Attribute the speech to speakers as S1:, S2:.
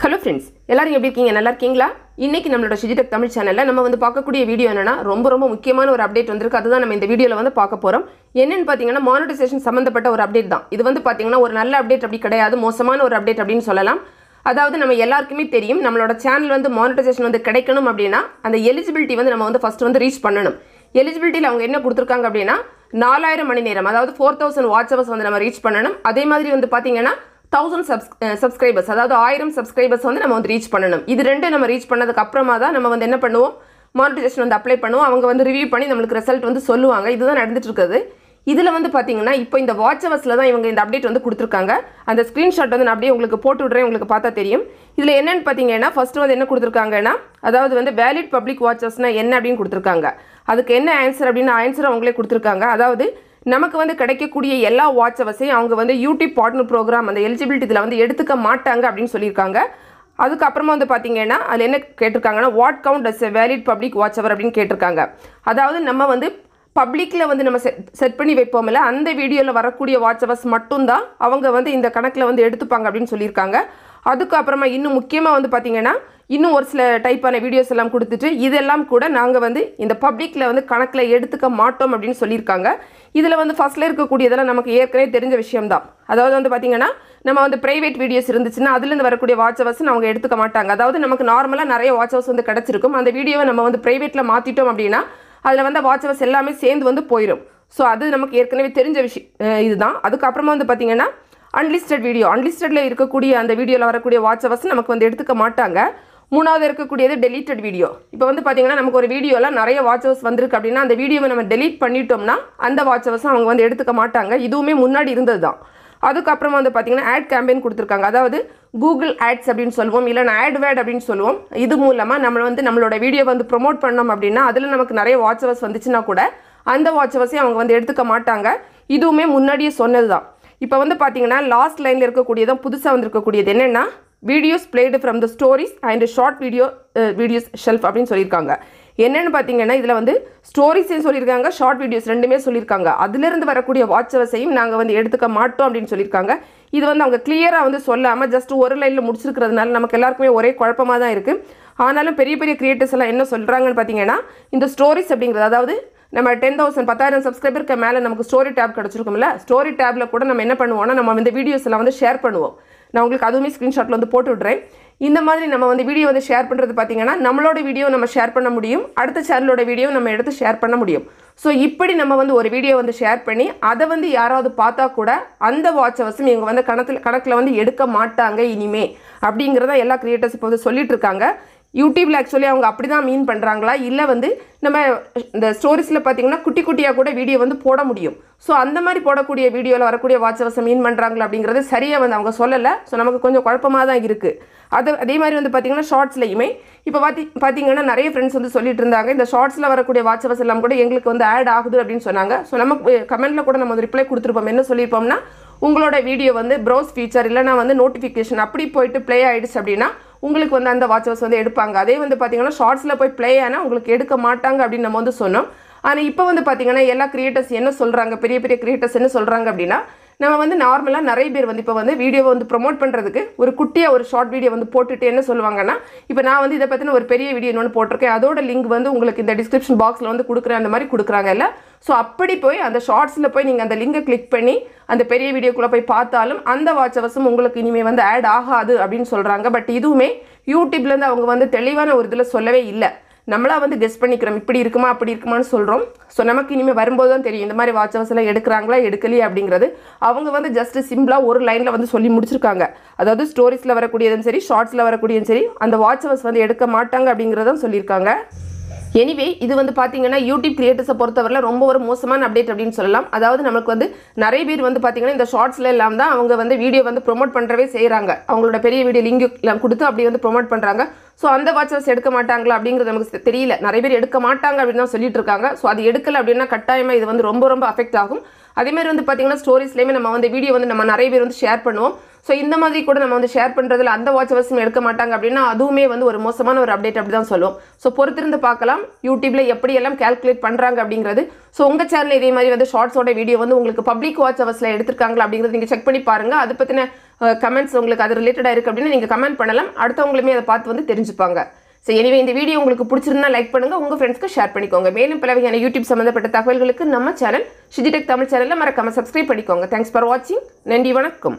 S1: Hello friends, எல்லாரும் எப்படி இருக்கீங்க? நல்லா இருக்கீங்களா? இன்னைக்கு நம்மளோட Shiji தமிழ் சேனல்ல நம்ம வந்து பார்க்கக்கூடிய வீடியோ என்னன்னா ரொம்ப முக்கியமான ஒரு அப்டேட் வந்திருக்கு. அதுதான் நம்ம இந்த வீடியோல வந்து பார்க்க போறோம். என்னன்னு பாத்தீங்கன்னா monetization சம்பந்தப்பட்ட ஒரு அப்டேட் தான். இது வந்து பாத்தீங்கன்னா ஒரு நல்ல அப்டேட் அப்படி கிடையாது, மோசமான ஒரு அப்டேட் அப்படினு சொல்லலாம். அதாவது நம்ம எல்லாருக்குமே தெரியும் நம்மளோட சேனல் வந்து monetization வந்து கிடைக்கணும் அப்படினா அந்த எலிஜிபிலிட்டி வந்து நம்ம வந்து ஃபர்ஸ்ட் வந்து ரீச் பண்ணனும். எலிஜிபிலிட்டில அவங்க என்ன கொடுத்திருக்காங்க அப்படினா 4000 மணி நேரம், அதாவது 4000 வாட்ச் ஹவர்ஸ் வந்து நம்ம ரீச் பண்ணனும். அதே மாதிரி வந்து பாத்தீங்கன்னா 1000 subscribers, அதாவது 1000 subscribers வந்து நம்ம வந்து ரீச் பண்ணனும். இது ரெண்டு நம்ம ரீச் பண்ணதுக்கு அப்புறமா தான் நம்ம வந்து என்ன பண்ணுவோம், மானிட்டைசேஷன் வந்து அப்ளை பண்ணுவோம். அவங்க வந்து ரிவ்யூ பண்ணி நமக்கு ரிசல்ட் வந்து சொல்லுவாங்க. இதுதான் நடந்துட்டு இருக்குது. இதுல வந்து பாத்தீங்கன்னா இப்போ இந்த வாட்ச் ஹவர்ஸ்ல தான் இவங்க இந்த அப்டேட் வந்து கொடுத்திருக்காங்க. அந்த ஸ்கிரீன்ஷாட் வந்து நான் அப்படியே உங்களுக்கு போட்டு விடுறேன், உங்களுக்கு பார்த்தா தெரியும். இதுல என்னன்னு பாத்தீங்கன்னா ஃபர்ஸ்ட் வந்து என்ன கொடுத்திருக்காங்கன்னா, அதாவது வந்து வேலிட் பப்ளிக் வாட்சர்ஸ்னா என்ன அப்படினு கொடுத்திருக்காங்க. அதுக்கு என்ன ஆன்சர் அப்படினா ஆன்சர் அவங்களே கொடுத்திருக்காங்க. அதாவது நமக்கு வந்து கிடைக்கக்கூடிய எல்லா வாட்ச் ஹவர்ஸையும் அவங்க வந்து யூடியூப் பார்ட்னர் ப்ரோக்ராம் அந்த எலிஜிபிலிட்டி இதில் வந்து எடுத்துக்க மாட்டாங்க அப்படின்னு சொல்லியிருக்காங்க. அதுக்கப்புறமா வந்து பார்த்தீங்கன்னா அதில் என்ன கேட்டிருக்காங்கன்னா, what count as a valid public watch hour அப்படின்னு கேட்டிருக்காங்க. அதாவது நம்ம வந்து பப்ளிக்கில் வந்து நம்ம செட் பண்ணி வைப்போம்ல, அந்த வீடியோவில் வரக்கூடிய வாட்ச் ஹவர்ஸ் மட்டும்தான் அவங்க வந்து இந்த கணக்கில் வந்து எடுத்துப்பாங்க அப்படின்னு சொல்லியிருக்காங்க. அதுக்கப்புறமா இன்னும் முக்கியமாக வந்து பார்த்தீங்கன்னா இன்னும் ஒரு சில டைப்பான வீடியோஸ் எல்லாம் கொடுத்துட்டு இதெல்லாம் கூட நாங்கள் வந்து இந்த பப்ளிக்கில் வந்து கணக்கில் எடுத்துக்க மாட்டோம் அப்படின்னு சொல்லியிருக்காங்க. இதில் வந்து ஃபர்ஸ்ட்டில் இருக்கக்கூடியதெல்லாம் நமக்கு ஏற்கனவே தெரிஞ்ச விஷயம்தான். அதாவது வந்து பார்த்திங்கன்னா நம்ம வந்து ப்ரைவேட் வீடியோஸ் இருந்துச்சுன்னா அதுலேருந்து வரக்கூடிய வாட்ச் ஹவர்ஸ் அவங்க எடுத்துக்க மாட்டாங்க. அதாவது நமக்கு நார்மலாக நிறைய வாட்ச் ஹவர்ஸ் வந்து கிடச்சிருக்கும். அந்த வீடியோவை நம்ம வந்து ப்ரைவேட்டில் மாற்றிட்டோம் அப்படின்னா அதில் வந்து வாட்ச் ஹவர்ஸ் எல்லாமே சேர்ந்து வந்து போயிடும். ஸோ அது நமக்கு ஏற்கனவே தெரிஞ்ச விஷயம் இதுதான். அதுக்கப்புறமா வந்து பார்த்திங்கன்னா அன்லிஸ்டட் வீடியோ, அன்லிஸ்டடில் இருக்கக்கூடிய அந்த வீடியோவில் வரக்கூடிய வாட்ச் ஹவர்ஸ் நமக்கு வந்து எடுத்துக்க மாட்டாங்க. மூணாவது இருக்கக்கூடியது டெலீட்டட் வீடியோ. இப்போ வந்து பார்த்தீங்கன்னா நமக்கு ஒரு வீடியோவில் நிறைய வாட்ச் ஹவர்ஸ் வந்திருக்கு அப்படின்னா அந்த வீடியோவை நம்ம டெலீட் பண்ணிட்டோம்னா அந்த வாட்ச் ஹவர்ஸும் அவங்க வந்து எடுத்துக்க மாட்டாங்க. இதுவுமே முன்னாடி இருந்தது தான். அதுக்கப்புறமா வந்து பார்த்தீங்கன்னா ஆட் கேம்பெயின் கொடுத்துருக்காங்க. அதாவது கூகுள் ஆட்ஸ் அப்படின்னு சொல்லுவோம், இல்லைனா ஆட்வேட் அப்படின்னு சொல்லுவோம். இது மூலமாக நம்ம வந்து நம்மளோட வீடியோ வந்து ப்ரொமோட் பண்ணோம் அப்படின்னா அதில் நமக்கு நிறைய வாட்ச் ஹவர்ஸ் வந்துச்சுன்னா கூட அந்த வாட்ச் ஹவர்ஸையும் அவங்க வந்து எடுத்துக்க மாட்டாங்க. இதுவுமே முன்னாடியே சொன்னது தான். இப்போ வந்து பார்த்தீங்கன்னா லாஸ்ட் லைனில் இருக்கக்கூடியதான் புதுசாக வந்திருக்கக்கூடியது என்னென்னா, videos blade from the stories and short videos shelf அப்படின்னு சொல்லியிருக்காங்க. என்னென்னு பார்த்தீங்கன்னா இதில் வந்து ஸ்டோரிஸையும் சொல்லியிருக்காங்க, ஷார்ட் வீடியோஸ் ரெண்டுமே சொல்லியிருக்காங்க. அதுலேருந்து வரக்கூடிய வாட்ச் ஹவர்ஸையும் நாங்கள் வந்து எடுத்துக்க மாட்டோம் அப்படின்னு சொல்லியிருக்காங்க. இது வந்து அவங்க கிளியராக வந்து சொல்லாமல் ஜஸ்ட் ஒரு லைனில் முடிச்சிருக்கிறதுனால நமக்கு எல்லாருக்குமே ஒரே குழப்பமாக தான் இருக்குது. ஆனாலும் பெரிய கிரியேட்டர்ஸ் எல்லாம் என்ன சொல்கிறாங்கன்னு பார்த்தீங்கன்னா, இந்த ஸ்டோரிஸ் அப்படிங்கிறது, அதாவது நம்ம 10,000 சப்ஸ்கிரைபருக்கு மேலே நமக்கு ஸ்டோரி டேப் கிடச்சிருக்கும்ல, ஸ்டோரி டேப்பில் கூட நம்ம என்ன பண்ணுவோம்னா நம்ம இந்த வீடியோஸ் எல்லாம் வந்து ஷேர் பண்ணுவோம். நான் உங்களுக்கு அதுவுமே ஸ்க்ரீன்ஷாட்டில் வந்து போட்டு விட்றேன். இந்த மாதிரி நம்ம வந்து வீடியோ வந்து ஷேர் பண்ணுறது பார்த்தீங்கன்னா நம்மளோட வீடியோ நம்ம ஷேர் பண்ண முடியும், அடுத்த சேனலோட வீடியோ நம்ம எடுத்து ஷேர் பண்ண முடியும். ஸோ இப்படி நம்ம வந்து ஒரு வீடியோ வந்து ஷேர் பண்ணி அதை வந்து யாராவது பார்த்தா கூட அந்த வாட்ச் ஹவர்ஸும் இவங்க வந்து கணக்கில் வந்து எடுக்க மாட்டாங்க இனிமே அப்படிங்கிறத எல்லா கிரியேட்டர்ஸ் இப்போ வந்து சொல்லிட்டு இருக்காங்க. யூடியூப்ல ஆக்சுவலி அவங்க அப்படி தான் மீன் பண்ணுறாங்களா, இல்லை வந்து நம்ம இந்த ஸ்டோரிஸில் பார்த்தீங்கன்னா குட்டியாக கூட வீடியோ வந்து போட முடியும். ஸோ அந்த மாதிரி போடக்கூடிய வீடியோவில் வரக்கூடிய வாட்ச் ஹவர்ஸை மீன் பண்ணுறாங்களா அப்படிங்கிறது சரியாக வந்து அவங்க சொல்லலை. ஸோ நமக்கு கொஞ்சம் குழப்பமாக தான் இருக்குது. அதே மாதிரி வந்து பார்த்தீங்கன்னா ஷார்ட்ஸ்லையுமே இப்போ பார்த்தீங்கன்னா நிறைய ஃப்ரெண்ட்ஸ் வந்து சொல்லிட்டு இருந்தாங்க, இந்த ஷார்ட்ஸில் வரக்கூடிய வாட்ச் ஹவர்ஸ் எல்லாம் கூட எங்களுக்கு வந்து ஆட் ஆகுது அப்படின்னு சொன்னாங்க. ஸோ நமக்கு கமெண்ட்டில் கூட நம்ம வந்து ரிப்ளை கொடுத்துருப்போம். என்ன சொல்லியிருப்போம்னா, உங்களோட வீடியோ வந்து ப்ரௌஸ் ஃபீச்சர் இல்லைனா வந்து நோட்டிஃபிகேஷன் அப்படி போயிட்டு ப்ளே ஆகிடுச்சு அப்படின்னா உங்களுக்கு வந்து அந்த வாட்ச் ஹவர்ஸ் வந்து எடுப்பாங்க. அதே வந்து பார்த்தீங்கன்னா ஷார்ட்ஸில் போய் ப்ளே ஆனால் உங்களுக்கு எடுக்க மாட்டாங்க அப்படின்னு நம்ம வந்து சொன்னோம். ஆனால் இப்போ வந்து பார்த்தீங்கன்னா எல்லா கிரியேட்டர்ஸ் என்ன சொல்கிறாங்க, பெரிய கிரியேட்டர்ஸ் என்ன சொல்கிறாங்க அப்படின்னா, நம்ம வந்து நார்மலாக நிறைய பேர் வந்து இப்போ வந்து வீடியோவை வந்து ப்ரொமோட் பண்ணுறதுக்கு ஒரு குட்டியாக ஒரு ஷார்ட் வீடியோ வந்து போட்டுட்டு என்ன சொல்லுவாங்கன்னா, இப்போ நான் வந்து இதை பற்றின ஒரு பெரிய வீடியோ ஒன்று போட்டிருக்கேன், அதோட லிங்க் வந்து உங்களுக்கு இந்த டிஸ்கிரிப்ஷன் பாக்ஸில் வந்து கொடுக்குறேன், அந்த மாதிரி கொடுக்குறாங்கல்ல. ஸோ அப்படி போய் அந்த ஷார்ட்ஸில் போய் நீங்கள் அந்த லிங்கை கிளிக் பண்ணி அந்த பெரிய வீடியோக்குள்ளே போய் பார்த்தாலும் அந்த வாட்ச் ஹவர்ஸும் உங்களுக்கு இனிமேல் வந்து ஆட் ஆகாது அப்படின்னு சொல்கிறாங்க. பட் இதுவுமே யூடியூப்லேருந்து அவங்க வந்து தெளிவான ஒரு இதில் சொல்லவே இல்லை. நம்மளா வந்து கெஸ் பண்ணிக்கிறோம், இப்படி இருக்குமா அப்படி இருக்குமான்னு சொல்கிறோம். ஸோ நமக்கு இனிமேல் வரும்போது தான் தெரியும் இந்த மாதிரி வாட்ச் ஹவர்ஸ் எல்லாம் எடுக்கிறாங்களா எடுக்கலையா அப்படிங்கிறது. அவங்க வந்து ஜஸ்ட் சிம்பிளாக ஒரு லைனில் வந்து சொல்லி முடிச்சிருக்காங்க. அதாவது ஸ்டோரிஸில் வரக்கூடியதும் சரி, ஷார்ட்ஸில் வரக்கூடியதும் சரி, அந்த வாட்ச் ஹவர்ஸ் வந்து எடுக்க மாட்டாங்க அப்படிங்கிறதும் சொல்லியிருக்காங்க. எனிவே இது வந்து பார்த்தீங்கன்னா யூடியூப் கிரியேட்டர்ஸை பொறுத்தவரையில் ரொம்ப ஒரு மோசமான அப்டேட் அப்படின்னு சொல்லலாம். அதாவது நமக்கு வந்து நிறைய பேர் வந்து பார்த்தீங்கன்னா இந்த ஷார்ட்ஸில் எல்லாம் தான் அவங்க வந்து வீடியோ வந்து ப்ரொமோட் பண்ணுறவே செய்கிறாங்க. அவங்களோட பெரிய வீடியோ லிங்க் எல்லாம் கொடுத்து அப்படி வந்து ப்ரொமோட் பண்ணுறாங்க. ஸோ அந்த வாட்ச் ஹவர்ஸ் எடுக்க மாட்டாங்களா அப்படிங்கிறது நமக்கு தெரியல. நிறைய பேர் எடுக்க மாட்டாங்க அப்படின்னு தான் சொல்லிட்டு இருக்காங்க. ஸோ அது எடுக்கலை அப்படின்னா கட்டாயமாக இது வந்து ரொம்ப அஃபெக்ட் ஆகும். அதேமாதிரி வந்து பார்த்தீங்கன்னா ஸ்டோரிஸ்லேயுமே நம்ம வந்து வீடியோ வந்து நம்ம நிறைய பேர் வந்து ஷேர் பண்ணுவோம். ஸோ இந்த மாதிரி கூட நம்ம வந்து ஷேர் பண்ணுறதுல அந்த வாட்ச் ஹவர்ஸும் எடுக்க மாட்டாங்க அப்படின்னா அதுவுமே வந்து ஒரு மோசமான ஒரு அப்டேட் அப்படி தான் சொல்லும். ஸோ பொறுத்திருந்து பார்க்கலாம் யூடியூப்ல எப்படியெல்லாம் கால்குலேட் பண்ணுறாங்க அப்படிங்கிறது. ஸோ உங்கள் சேனல் இதே மாதிரி வந்து ஷார்ட்ஸோட வீடியோ வந்து உங்களுக்கு பப்ளிக் வாட்ச் ஹவர்ஸில் எடுத்திருக்காங்களா அப்படிங்கிறது நீங்கள் செக் பண்ணி பாருங்கள். அதை பற்றின கமெண்ட்ஸ் உங்களுக்கு அது ரிலேட்டடாக இருக்குது அப்படின்னா நீங்கள் கமெண்ட் பண்ணலாம். அடுத்தவங்களுமே அதை பார்த்து வந்து தெரிஞ்சுப்பாங்க. ஸோ எனவே இந்த வீடியோ உங்களுக்கு பிடிச்சிருந்தா லைக் பண்ணுங்கள், உங்கள் ஃப்ரெண்ட்ஸ்க்கு ஷேர் பண்ணிக்கோங்க. மேலும் பல வகையான யூடியூப் சம்மந்தப்பட்ட தகவல்களுக்கு நம்ம சேனல் ஷிஜி டெக் தமிழ் சேனலில் மறக்காமல் சப்ஸ்கிரைப் பண்ணிக்கோங்க. தேங்க்ஸ் ஃபார் வாட்சிங். நன்றி, வணக்கம்.